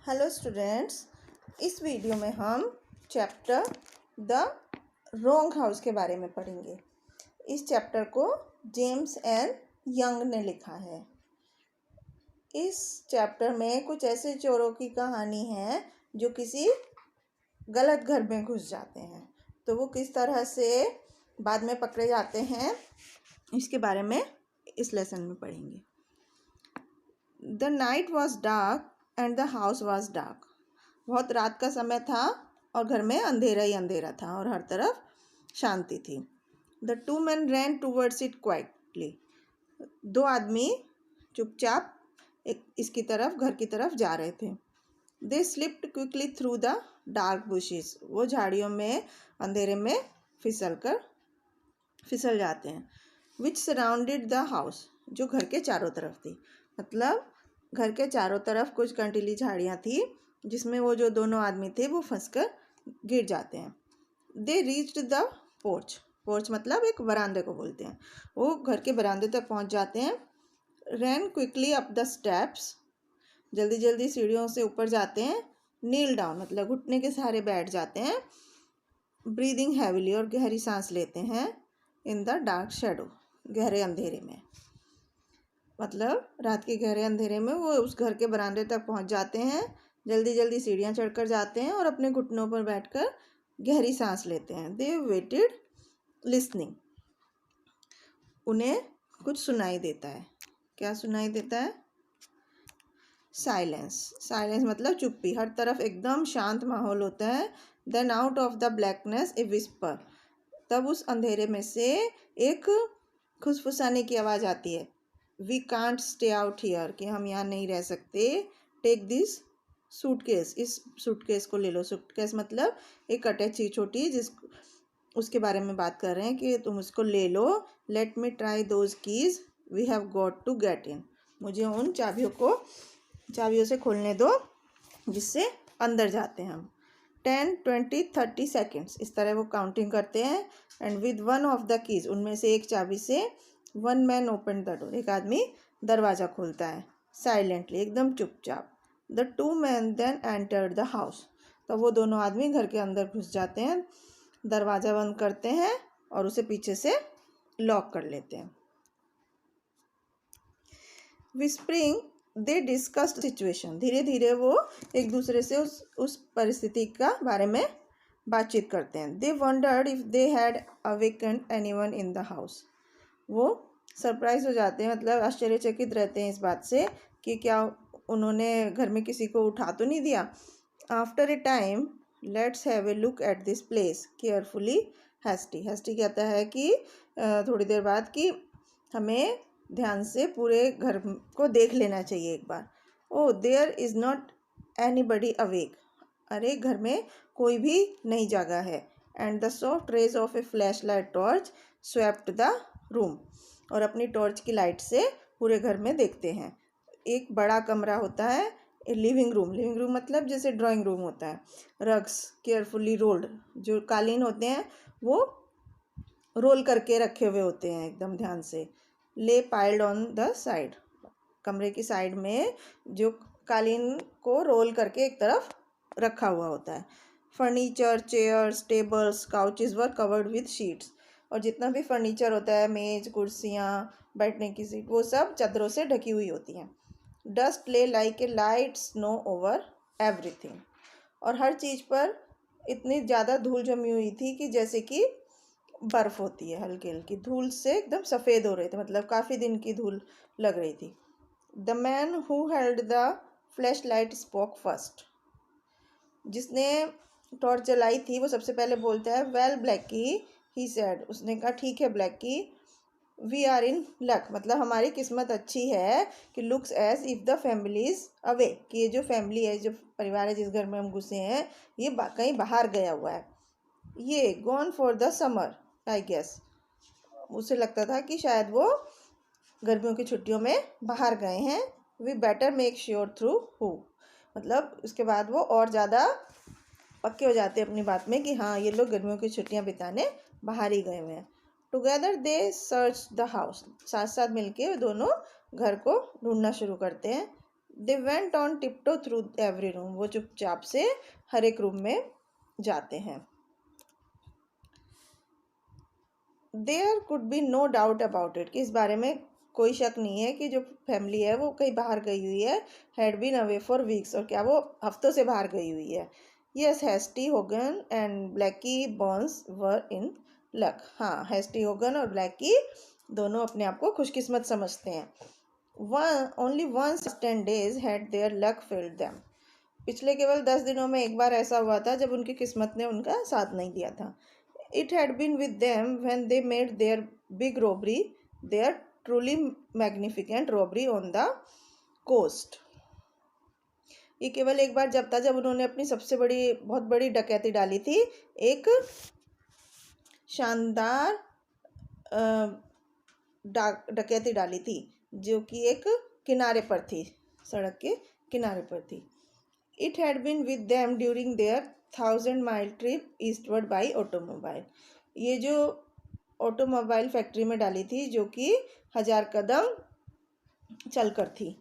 Hello students, इस video में हम चैप्टर द रॉन्ग हाउस के बारे में पढ़ेंगे। इस चैप्टर को जेम्स एन यंग ने लिखा है। इस चैप्टर में कुछ ऐसे चोरों की कहानी है जो किसी गलत घर में घुस जाते हैं, तो वो किस तरह से बाद में पकड़े जाते हैं इसके बारे में इस लेसन में पढ़ेंगे। The night was dark and the house was dark. बहुत रात का समय था और घर में अंधेरा ही अंधेरा था और हर तरफ शांति थी। The two man rain towards it quietly. दो आदमी चुपचाप इसकी तरफ, घर की तरफ जा रहे थे। They slipped quickly through the dark bushes. वो झाड़ियों में अंधेरे में फिसल जाते हैं। विच सराउंडेड द हाउस, जो घर के चारों तरफ थी। मतलब घर के चारों तरफ कुछ कंटीली झाड़ियाँ थी जिसमें वो जो दोनों आदमी थे वो फंसकर गिर जाते हैं। They reached the porch. Porch मतलब एक बरामदे को बोलते हैं। वो घर के बरामदे तक पहुंच जाते हैं। रैन क्विकली अप द स्टेप्स। जल्दी जल्दी सीढ़ियों से ऊपर जाते हैं। नील डाउन मतलब घुटने के सहारे बैठ जाते हैं। ब्रीदिंग हैविली और गहरी सांस लेते हैं। इन द डार्क शेडो, गहरे अंधेरे में। मतलब रात के गहरे अंधेरे में वो उस घर के बरामदे तक पहुंच जाते हैं। जल्दी जल्दी सीढ़ियां चढ़कर जाते हैं और अपने घुटनों पर बैठकर गहरी सांस लेते हैं। They waited listening. उन्हें कुछ सुनाई देता है। क्या सुनाई देता है? साइलेंस। साइलेंस मतलब चुप्पी। हर तरफ एकदम शांत माहौल होता है। Then out of the blackness a whisper. तब उस अंधेरे में से एक खुसफुसाने की आवाज़ आती है। We can't stay out here, कि हम यहाँ नहीं रह सकते। टेक दिस सूटकेस, इस सूटकेस को ले लो। सूटकेस मतलब एक अटैची छोटी, उसके बारे में बात कर रहे हैं कि तुम उसको ले लो। Let me try those keys we have got to get in. मुझे उन चाबियों से खोलने दो जिससे अंदर जाते हैं हम। 10, 20, 30 सेकेंड्स इस तरह वो काउंटिंग करते हैं। And with one of the keys, उनमें से एक चाबी से one man open the door, एक आदमी दरवाज़ा खोलता है। साइलेंटली, एकदम चुपचाप। The two man then entered the house. तो वो दोनों आदमी घर के अंदर घुस जाते हैं, दरवाज़ा बंद करते हैं और उसे पीछे से लॉक कर लेते हैं। विस्परिंग दे डिस्कस्ड सिचुएशन। धीरे धीरे वो एक दूसरे से उस परिस्थिति का बारे में बातचीत करते हैं। They wondered if they had awakened anyone in the house. वो सरप्राइज हो जाते हैं, मतलब आश्चर्यचकित रहते हैं इस बात से कि क्या उन्होंने घर में किसी को उठा तो नहीं दिया। After a time let's have a look at this place carefully. Hasty कहता है कि थोड़ी देर बाद कि हमें ध्यान से पूरे घर को देख लेना चाहिए एक बार। Oh there is not anybody awake. अरे घर में कोई भी नहीं जागा है। And the soft rays of a flash light torch swept the room. और अपनी टॉर्च की लाइट से पूरे घर में देखते हैं। एक बड़ा कमरा होता है, लिविंग रूम मतलब जैसे ड्राइंग रूम होता है। रग्स केयरफुली रोल्ड, जो कालीन होते हैं वो रोल करके रखे हुए होते हैं एकदम ध्यान से। ले पाइल्ड ऑन द साइड, कमरे की साइड में जो कालीन को रोल करके एक तरफ रखा हुआ होता है। Furniture, chairs, tables, couches were covered with sheets. और जितना भी फर्नीचर होता है, मेज, कुर्सियाँ, बैठने की सीट, वो सब चादरों से ढकी हुई होती हैं। डस्ट ले like a light snow over everything. और हर चीज़ पर इतनी ज़्यादा धूल जमी हुई थी कि जैसे कि बर्फ़ होती है, हल्की हल्की धूल से एकदम सफ़ेद हो रहे थे, मतलब काफ़ी दिन की धूल लग रही थी। The man who held the flash light spoke first. जिसने टॉर्च जलाई थी वो सबसे पहले बोलता है। वेल ब्लैकी, ही सेड, उसने कहा ठीक है Blackie. We are in luck, मतलब हमारी किस्मत अच्छी है कि looks as if the family is away, कि ये जो फैमिली है, जो परिवार है जिस घर में हम घुसे हैं, ये कहीं बाहर गया हुआ है। ये gone for the summer I guess. उसे लगता था कि शायद वो गर्मियों की छुट्टियों में बाहर गए हैं। We better make sure through who, मतलब उसके बाद वो और ज़्यादा पक्के हो जाते हैं अपनी बात में कि हाँ ये लोग गर्मियों की छुट्टियां बिताने बाहर ही गए हुए हैं। Together they search the house, साथ साथ मिलके दोनों घर को ढूंढना शुरू करते हैं। They went on tiptoe through every room, वो चुपचाप से हर एक रूम में जाते हैं। There could be no doubt about it, कि इस बारे में कोई शक नहीं है कि जो फैमिली है वो कहीं बाहर गई हुई है। Had been away for weeks, और क्या वो हफ्तों से बाहर गई हुई है। Yes, Hasty Hogan and Blackie Burns were in luck. हाँ, हेस्टी होगन और ब्लैकी दोनों अपने आप को खुशकिस्मत समझते हैं। Only once 10 days had their luck failed them. पिछले केवल 10 दिनों में एक बार ऐसा हुआ था जब उनकी किस्मत ने उनका साथ नहीं दिया था। It had been with them when they made their big robbery, their truly magnificent robbery on the coast. ये केवल एक बार जब था जब उन्होंने अपनी सबसे बड़ी बहुत बड़ी डकैती डाली थी, एक शानदार डकैती डाली थी जो कि एक किनारे पर थी, सड़क के किनारे पर थी। It had been with them during their 1000-mile trip eastward by automobile. ये जो ऑटोमोबाइल फैक्ट्री में डाली थी जो कि 1000 कदम चलकर थी।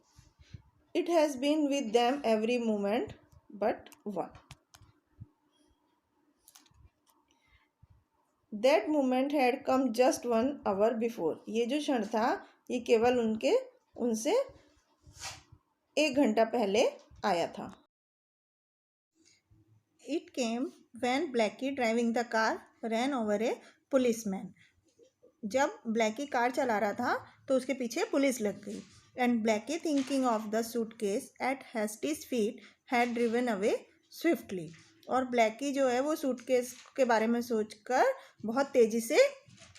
It has been with them every moment but one. That moment had come just 1 hour before. ये जो क्षण था ये केवल उनसे 1 घंटा पहले आया था। It came when Blackie driving the car ran over a policeman. जब ब्लैकी कार चला रहा था तो उसके पीछे पुलिस लग गई। And Blackie thinking of the suitcase at Hastie's feet had driven away swiftly. और ब्लैकी जो है वो सूटकेस के बारे में सोचकर बहुत तेजी से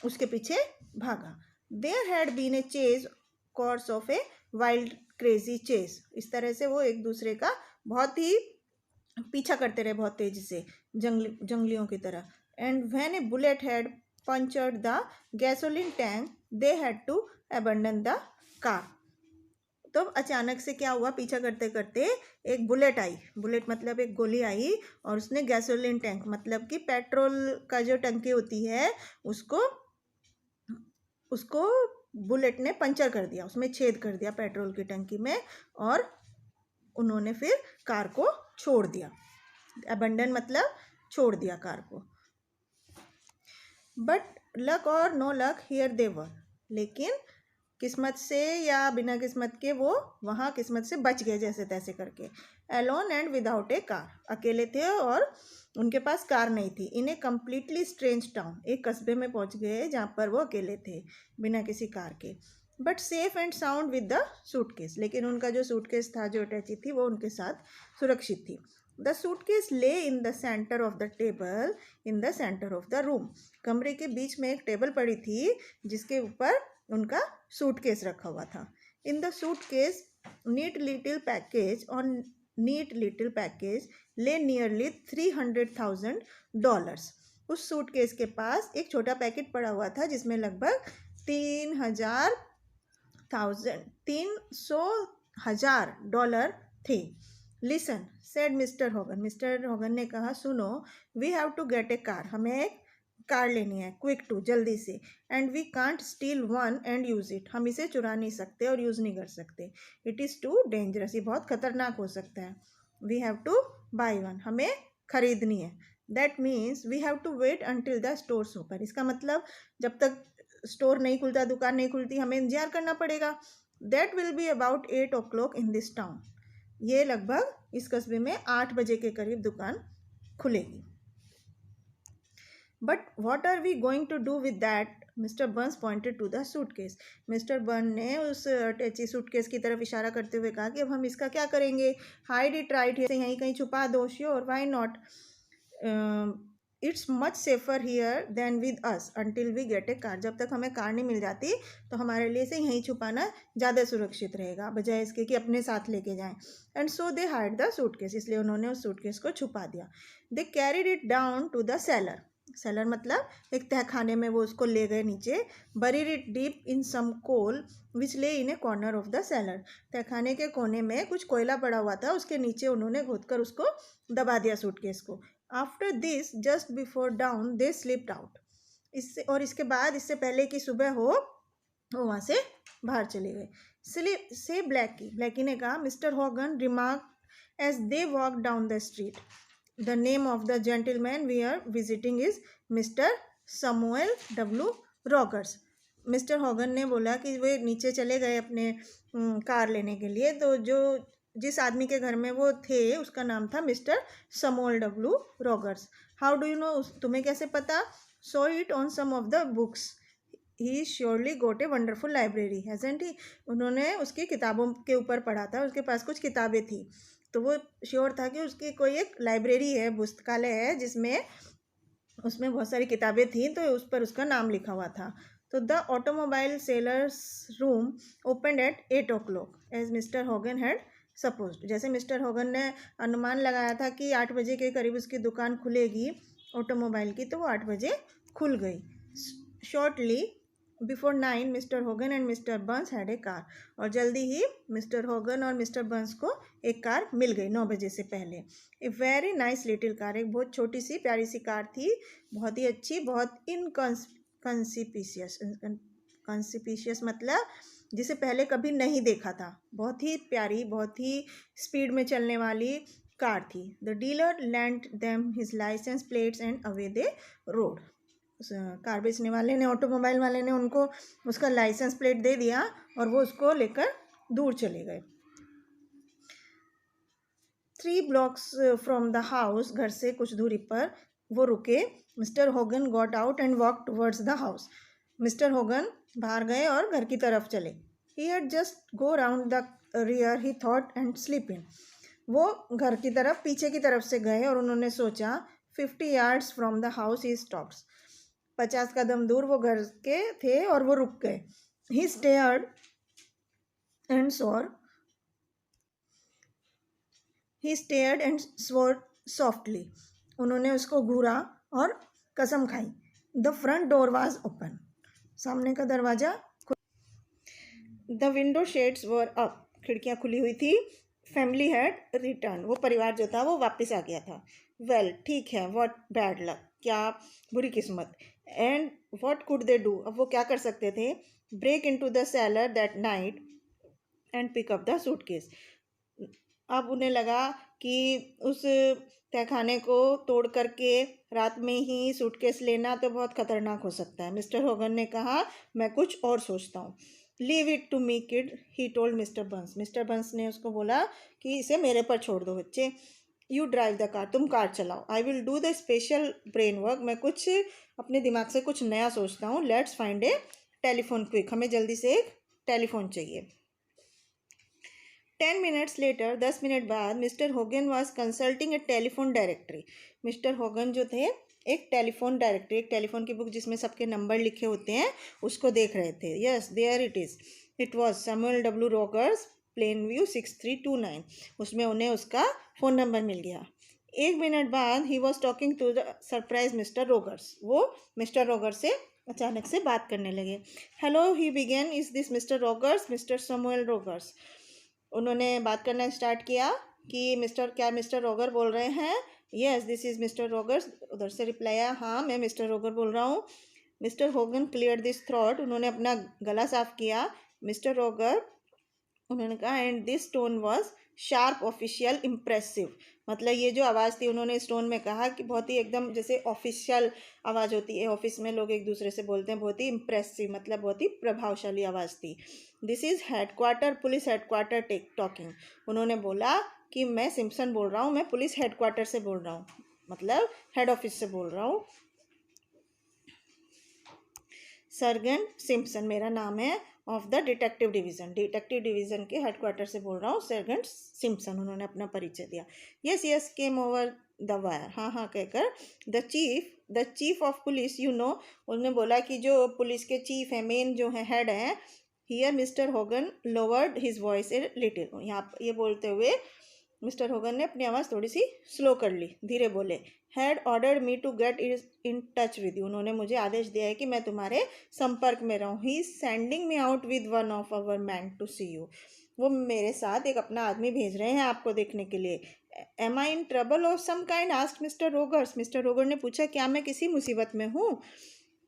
उसके पीछे भागा। There had been a chase course of a wild crazy chase. इस तरह से वो एक दूसरे का बहुत ही पीछा करते रहे बहुत तेजी से, जंगलियों की तरह। And when a bullet had punctured the gasoline tank they had to abandon the car. तो अचानक से क्या हुआ, पीछा करते करते एक बुलेट आई, बुलेट मतलब एक गोली आई, और उसने गैसोलीन टैंक मतलब कि पेट्रोल का जो टंकी होती है उसको बुलेट ने पंचर कर दिया, उसमें छेद कर दिया पेट्रोल की टंकी में, और उन्होंने फिर कार को छोड़ दिया। अबंडन मतलब छोड़ दिया कार को। बट लक और नो लक हियर दे वर, लेकिन किस्मत से या बिना किस्मत के वो वहाँ किस्मत से बच गए जैसे तैसे करके। Alone and without A car, अकेले थे और उनके पास कार नहीं थी। इन ए कम्प्लीटली स्ट्रेंज टाउन, एक कस्बे में पहुँच गए जहाँ पर वो अकेले थे बिना किसी कार के। But safe and sound with the suitcase, लेकिन उनका जो सूटकेस था, जो अटैची थी, वो उनके साथ सुरक्षित थी। द सूटकेस ले in the centre of the table in the centre of the room. कमरे के बीच में एक टेबल पड़ी थी जिसके ऊपर उनका सूटकेस रखा हुआ था। In the suitcase neat little package lay nearly $300,000। उस सूटकेस के पास एक छोटा पैकेट पड़ा हुआ था जिसमें लगभग 300,000 डॉलर थे। लिसन सेड मिस्टर होगन ने कहा, सुनो, we have to get a car, हमें एक कार लेनी है, क्विक टू, जल्दी से। And we can't steal one and use it, हम इसे चुरा नहीं सकते और यूज़ नहीं कर सकते। इट इज़ टू डेंजरस, ये बहुत खतरनाक हो सकता है। We have to buy one, हमें खरीदनी है। That means we have to wait until the stores open, इसका मतलब जब तक स्टोर नहीं खुलता, दुकान नहीं खुलती, हमें इंतजार करना पड़ेगा। That will be about 8 o'clock in this town, ये लगभग इस कस्बे में 8 बजे के करीब दुकान खुलेगी। But what are we going to do with that? Mister Burns pointed to the suitcase. Mister Burn ने उस अटैची सूटकेस की तरफ इशारा करते हुए कहा कि अब हम इसका क्या करेंगे? हाइड इट राइट हियर, यहीं कहीं छुपा दो। Sure, why not, it's much safer here than with us until we get a car. जब तक हमें कार नहीं मिल जाती तो हमारे लिए इसे यहीं छुपाना ज़्यादा सुरक्षित रहेगा, बजाय इसके कि अपने साथ लेके जाएं। And so they hide the suitcase, इसलिए उन्होंने उस सूटकेस को छुपा दिया। They carried it down to the cellar, cellar मतलब एक तहखाने में वो उसको ले गए नीचे। Buried it deep in some coal which lay in a corner of the cellar, तहखाने के कोने में कुछ कोयला पड़ा हुआ था, उसके नीचे उन्होंने खोदकर उसको दबा दिया सूटकेस को। After this just before down they slipped out, इससे और इसके बाद, इससे पहले कि सुबह हो, वो वहाँ से बाहर चले गए। से ब्लैकी। ब्लैकी ने कहा, mister Hogan remark as they walk down the street, the name of the gentleman we are visiting is mister Samuel W Rogers. Mister Hogan ने बोला कि वे नीचे चले गए अपने कार लेने के लिए, तो जो जिस आदमी के घर में वो थे उसका नाम था mister Samuel W Rogers. How do you know, तुम्हें कैसे पता? Saw it on some of the books, he surely got a wonderful library hasn't he. उन्होंने उसकी किताबों के ऊपर पढ़ा था, उसके पास कुछ किताबें थी, तो वो श्योर था कि उसकी कोई एक लाइब्रेरी है, पुस्तकालय है, जिसमें उसमें बहुत सारी किताबें थी, तो उस पर उसका नाम लिखा हुआ था। तो the automobile sellers room opened at 8 o'clock as mister Hogan had supposed. जैसे मिस्टर हॉगन ने अनुमान लगाया था कि 8 बजे के करीब उसकी दुकान खुलेगी ऑटोमोबाइल की, तो वो 8 बजे खुल गई। Shortly before 9 mister Hogan and mister Burns had a car, और जल्दी ही मिस्टर हॉगन और मिस्टर बर्न्स को एक कार मिल गई 9 बजे से पहले। A very nice little car, एक बहुत छोटी सी प्यारी सी कार थी, बहुत ही अच्छी, बहुत कॉन्सिपिशियस मतलब जिसे पहले कभी नहीं देखा था, बहुत ही प्यारी, बहुत ही स्पीड में चलने वाली कार थी। The dealer lend them his licence plates and away they rode. Car बेचने वाले ने, ऑटोमोबाइल वाले ने उनको उसका लाइसेंस प्लेट दे दिया और वो उसको लेकर दूर चले गए। 3 blocks फ्रॉम द हाउस, घर से कुछ दूरी पर वो रुके। Mister Hogan got out and walk towards the house. Mister Hogan बाहर गए और घर की तरफ चले। He had just go round the rear he thought and slip in. वो घर की तरफ, पीछे की तरफ से गए और उन्होंने सोचा 50 yards from the house he stops. 50 कदम दूर वो घर के थे और वो रुक गए। ही स्टेयर्ड एंड स्वोर सॉफ्टली। उन्होंने उसको घूरा और कसम खाई। The front door was open, सामने का दरवाजा। The window shades were up, खिड़कियाँ खुली हुई थी। फैमिली हैड रिटर्न, वो परिवार जो था वो वापस आ गया था। वेल, ठीक है, व्हाट बैड लक, क्या बुरी किस्मत। And what could they do, अब वो क्या कर सकते थे? Break into the cellar that night and pick up the suitcase. अब उन्हें लगा कि उस तहखाने को तोड़ करके रात में ही सूटकेस लेना तो बहुत खतरनाक हो सकता है। मिस्टर हॉगन ने कहा, मैं कुछ और सोचता हूँ। Leave it to me kid, he told mister Bunce. Mister Bunce ने उसको बोला कि इसे मेरे पर छोड़ दो बच्चे। यू ड्राइव द कार, तुम कार चलाओ। I will do the special brain work, मैं कुछ अपने दिमाग से कुछ नया सोचता हूँ। Let's find A telephone quick, हमें जल्दी से एक टेलीफोन चाहिए। 10 minutes later, 10 मिनट बाद, mister Hogan was consulting a telephone directory. Mister Hogan जो थे एक टेलीफोन डायरेक्टरी, एक टेलीफोन की बुक जिसमें सबके नंबर लिखे होते हैं, उसको देख रहे थे। Yes, there it is, it was Samuel W Rogers, plain view 6329। उसमें उन्हें उसका फ़ोन नंबर मिल गया। 1 मिनट बाद he was talking to the surprise mister Rogers, वो मिस्टर रॉगर्स से अचानक से बात करने लगे। Hello, he began, is this mister Rogers? Mister Samuel Rogers. उन्होंने बात करना स्टार्ट किया कि क्या मिस्टर रॉगर बोल रहे हैं? Yes, this is mister Rogers. उधर से रिप्लाई आया, हाँ मैं मिस्टर रॉगर बोल रहा हूँ। Mister Hogan clear this throat, उन्होंने अपना गला साफ किया। मिस्टर रॉगर, उन्होंने कहा, and this tone was sharp, official, impressive. मतलब ये जो आवाज़ थी, उन्होंने इस टोन में कहा कि बहुत ही एकदम जैसे ऑफिशियल आवाज़ होती है, ऑफिस में लोग एक दूसरे से बोलते हैं, बहुत ही इम्प्रेसिव, मतलब बहुत ही प्रभावशाली आवाज़ थी। This is headquarter, police headquarter talking. उन्होंने बोला कि मैं सिम्पसन बोल रहा हूँ, मैं पुलिस हेडक्वार्टर से बोल रहा हूँ, मतलब हेड ऑफिस से बोल रहा हूँ। सर्जेंट सिम्पसन मेरा नाम है, ऑफ द डिटेक्टिव डिवीज़न के हेडक्वार्टर से बोल रहा हूँ, सर्जेंट सिम्पसन। उन्होंने अपना परिचय दिया। Yes came over the wire, हाँ कहकर। The chief of police, you know, उन्होंने बोला कि जो पुलिस के चीफ हैं, मेन जो है, हेड हैं। Here mister Hogan lowered his voice a little, यहाँ ये बोलते हुए मिस्टर हॉगन ने अपनी आवाज़ थोड़ी सी स्लो कर ली, धीरे बोले। Had ordered me to get in touch with you, उन्होंने मुझे आदेश दिया है कि मैं तुम्हारे संपर्क में रहूँ। He is sending me out with one of our man to see you, वो मेरे साथ एक अपना आदमी भेज रहे हैं आपको देखने के लिए। Am I in trouble of some kind, asked mister Rogers. Mister Roger ने पूछा, क्या मैं किसी मुसीबत में हूँ?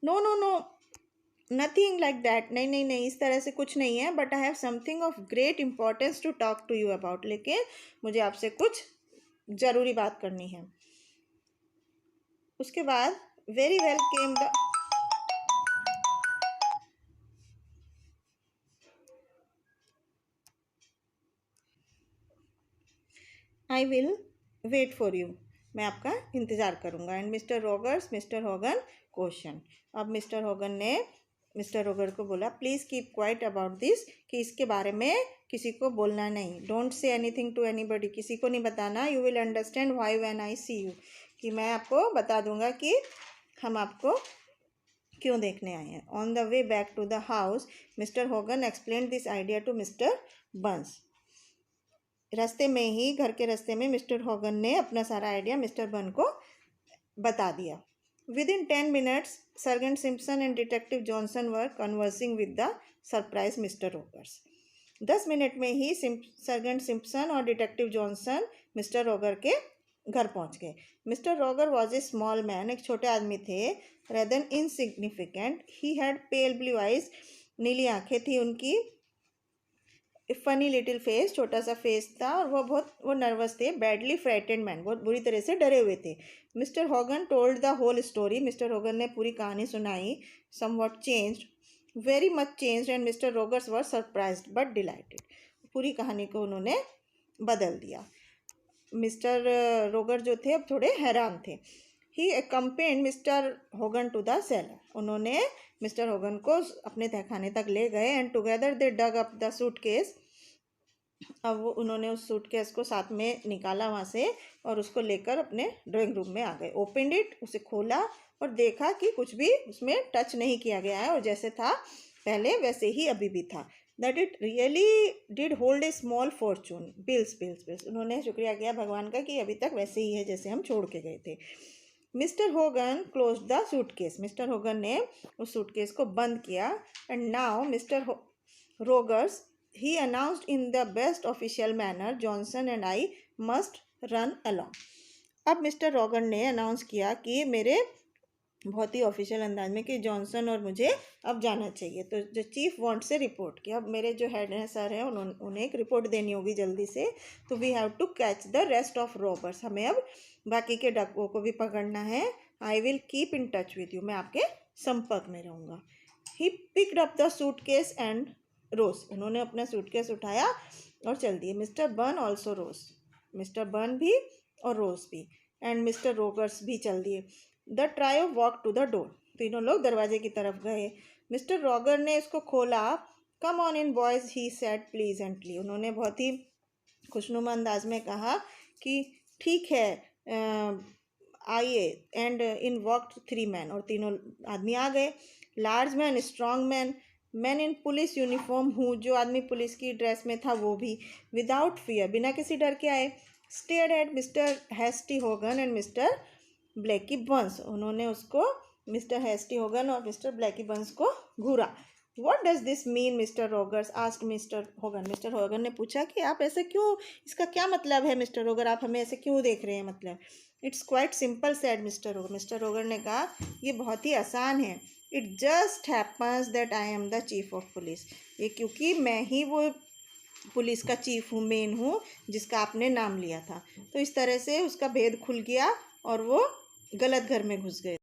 नो, नथिंग लाइक दैट, नहीं नहीं नहीं, इस तरह से कुछ नहीं है, but I have something of great importance to talk to you about, लेकिन मुझे आपसे कुछ ज़रूरी बात करनी है। उसके बाद very well came the I will wait for you, मैं आपका इंतज़ार करूँगा। एंड मिस्टर होगन क्वेश्चन, अब मिस्टर होगन ने मिस्टर रोगर को बोला please keep quiet about this, कि इसके बारे में किसी को बोलना नहीं, don't say anything to anybody, किसी को नहीं बताना। You will understand why when I see you, कि मैं आपको बता दूंगा कि हम आपको क्यों देखने आए हैं। On the way back to the house mister Hogan explain this idea to mister Bunce, रास्ते में ही, घर के रास्ते में मिस्टर होगन ने अपना सारा आइडिया मिस्टर बन को बता दिया। Within 10 minutes, Sergeant Simpson and Detective Johnson were conversing with the surprised Mr. Rogers. 10 minute में ही सर्जेंट सिम्पसन और डिटेक्टिव जॉनसन मिस्टर रोगर के घर पहुंच गए। मिस्टर रोगर वॉज ए स्मॉल मैन, एक छोटे आदमी थे। Rather insignificant, he had pale blue eyes, नीली आंखें थी उनकी। फनी लिटिल फेस, छोटा सा फेस था, और वो नर्वस थे। बैडली फ्राइटेंड मैन, बहुत बुरी तरह से डरे हुए थे। Mister Hogan told the whole story, mister Hogan ने पूरी कहानी सुनाई। Somewhat changed, very much changed, and mister Rogers were surprised but delighted, पूरी कहानी को उन्होंने बदल दिया। मिस्टर रोगर जो थे अब थोड़े हैरान थे। He accompanied mister Hogan to the cellar, उन्होंने मिस्टर होगन को अपने तहखाने तक ले गए। And together they dug up the suitcase, अब वो उन्होंने उस सूटकेस को साथ में निकाला वहाँ से और उसको लेकर अपने ड्राइंग रूम में आ गए। ओपनड इट, उसे खोला और देखा कि कुछ भी उसमें टच नहीं किया गया है, और जैसे था पहले वैसे ही अभी भी था। That it really did hold a small Fortune, bills bills bills, उन्होंने शुक्रिया किया भगवान का कि अभी तक वैसे ही है जैसे हम छोड़ के गए थे। Mister Hogan close the suitcase, mister Hogan ने उस सूटकेस को बंद किया। And now mister Rogers, he announced in the best official manner, Johnson and I must run along. अब मिस्टर रोगर ने अनाउंस किया कि मेरे बहुत ही ऑफिशियल अंदाज में कि जॉनसन और मुझे अब जाना चाहिए। तो जो चीफ वांट से रिपोर्ट किया, अब मेरे जो हेड हैं सर हैं उन्हें एक रिपोर्ट देनी होगी जल्दी से। तो we have to catch the rest of robbers, हमें अब बाकी के डाकुओं को भी पकड़ना है। I will keep in touch with you, मैं आपके संपर्क में रहूँगा। He picked up the suitcase and rose, उन्होंने अपना सूटकेस उठाया और चल दिए। Mister Burn also rose, mister Burn भी और रोज भी, एंड मिस्टर रोगर्स भी चल दिए। The trio walk to the door, तीनों लोग दरवाजे की तरफ गए। मिस्टर रोगर ने इसको खोला। Come on in boys, he said pleasantly, उन्होंने बहुत ही खुशनुमा अंदाज में कहा कि ठीक है आइए। एंड इन वॉकड 3 मैन, और तीनों आदमी आ गए। Large man, strong man, man in police uniform, हूँ जो आदमी पुलिस की ड्रेस में था वो भी। विदाउट फियर, बिना किसी डर के आए। Stared at mister Hasty Hogan and mister Blackie Buns, उन्होंने उसको मिस्टर हेस्टी होगन और मिस्टर ब्लैकी बंस को घूरा। What does this mean mister Rogers, asked mister Hogan, mister Hogan ने पूछा कि आप ऐसे क्यों, इसका क्या मतलब है मिस्टर रोगर, आप हमें ऐसे क्यों देख रहे हैं मतलब। It's quite simple said mister रोगर, मिस्टर रोगर ने कहा ये बहुत ही आसान है। It just happens that I am the chief of police, ये क्योंकि मैं ही वो पुलिस का चीफ हूँ, मेन हूँ जिसका आपने नाम लिया था। तो इस तरह से उसका भेद खुल गया और वो गलत घर में घुस गए